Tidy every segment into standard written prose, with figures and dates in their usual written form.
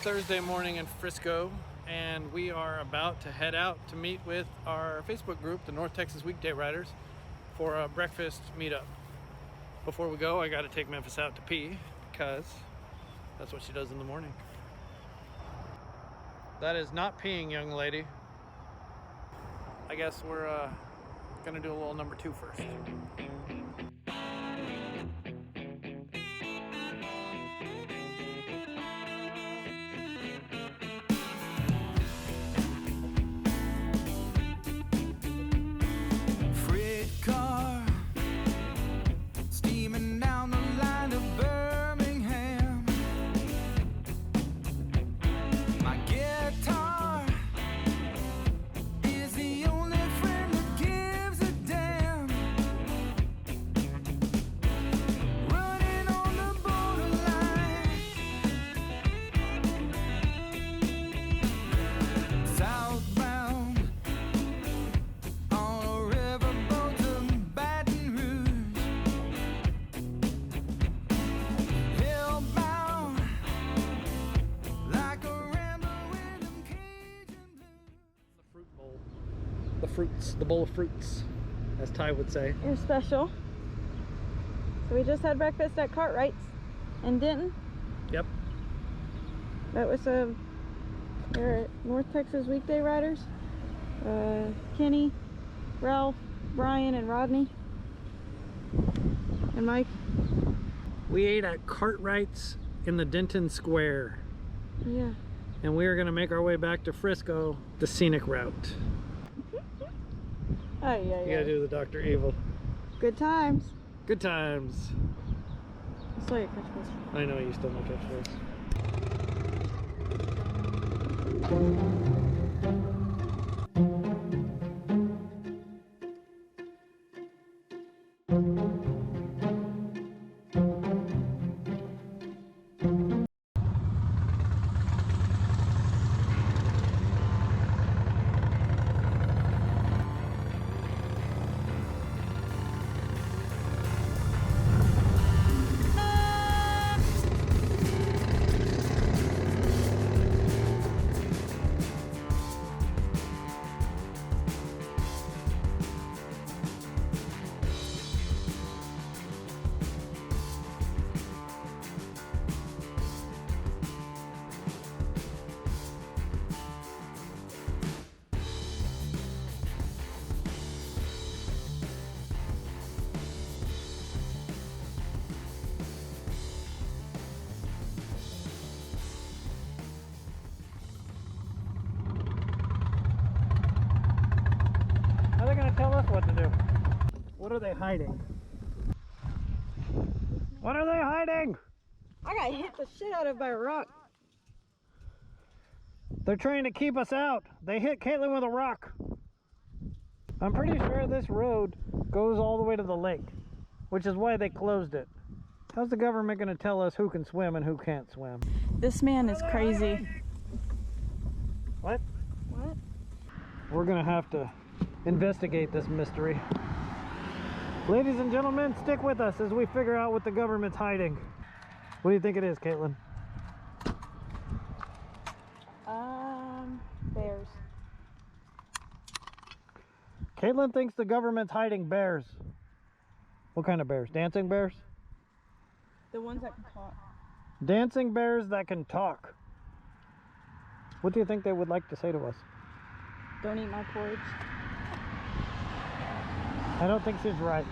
Thursday morning in Frisco, and we are about to head out to meet with our Facebook group, the North Texas Weekday Riders, for a breakfast meetup. Before we go, I got to take Memphis out to pee because that's what she does in the morning. That is not peeing, young lady. I guess we're gonna do a little number 2 first. The bowl of fruits, as Ty would say. You're special. So we just had breakfast at Cartwright's in Denton. Yep. That was they're North Texas Weekday Riders. Kenny, Ralph, Brian, and Rodney. And Mike. We ate at Cartwright's in the Denton Square. Yeah. And we are going to make our way back to Frisco, the scenic route. Oh, yeah, You gotta do the Dr. Evil. Good times. Good times. I saw your catchphrase. I know you still my catchphrase. Tell us what to do. What are they hiding? What are they hiding? I got hit the shit out of by a rock. They're trying to keep us out. They hit Caitlin with a rock. I'm pretty sure this road goes all the way to the lake, which is why they closed it. How's the government going to tell us who can swim and who can't swim? This man is crazy. What? What? We're going to have to investigate this mystery. Ladies and gentlemen, stick with us as we figure out what the government's hiding. What do you think it is, Caitlin? Bears. Caitlin thinks the government's hiding bears. What kind of bears? Dancing bears? The ones that can talk. Dancing bears that can talk. What do you think they would like to say to us? Don't eat my porridge. I don't think she's right.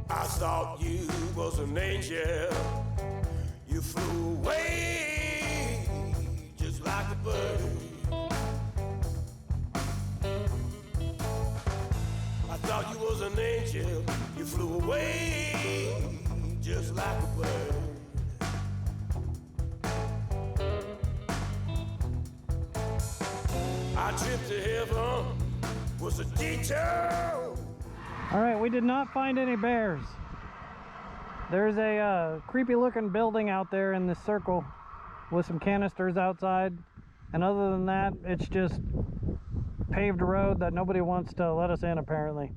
I thought you was an angel. You flew away just like a bird. I thought you was an angel. You flew away just like a bird. Our trip to heaven was a detour. All right, we did not find any bears. There's a creepy looking building out there in this circle with some canisters outside. And other than that, it's just paved road that nobody wants to let us in apparently.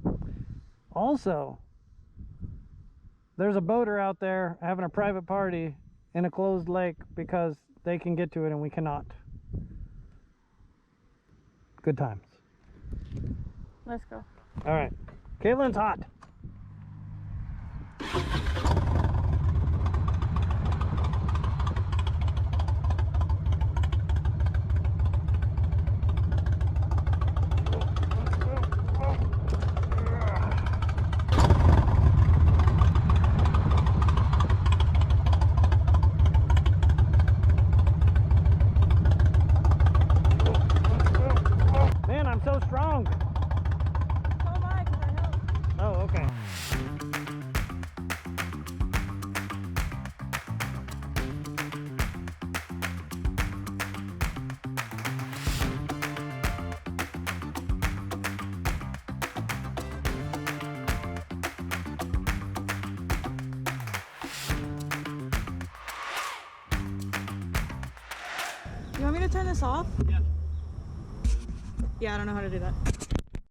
Also, there's a boater out there having a private party in a closed lake because they can get to it and we cannot. Good times. Let's go. All right. Caitlin's hot. Man, I'm so strong. So am I, 'cause I helped. Oh, okay. You want me to turn this off? Yeah. Yeah, I don't know how to do that.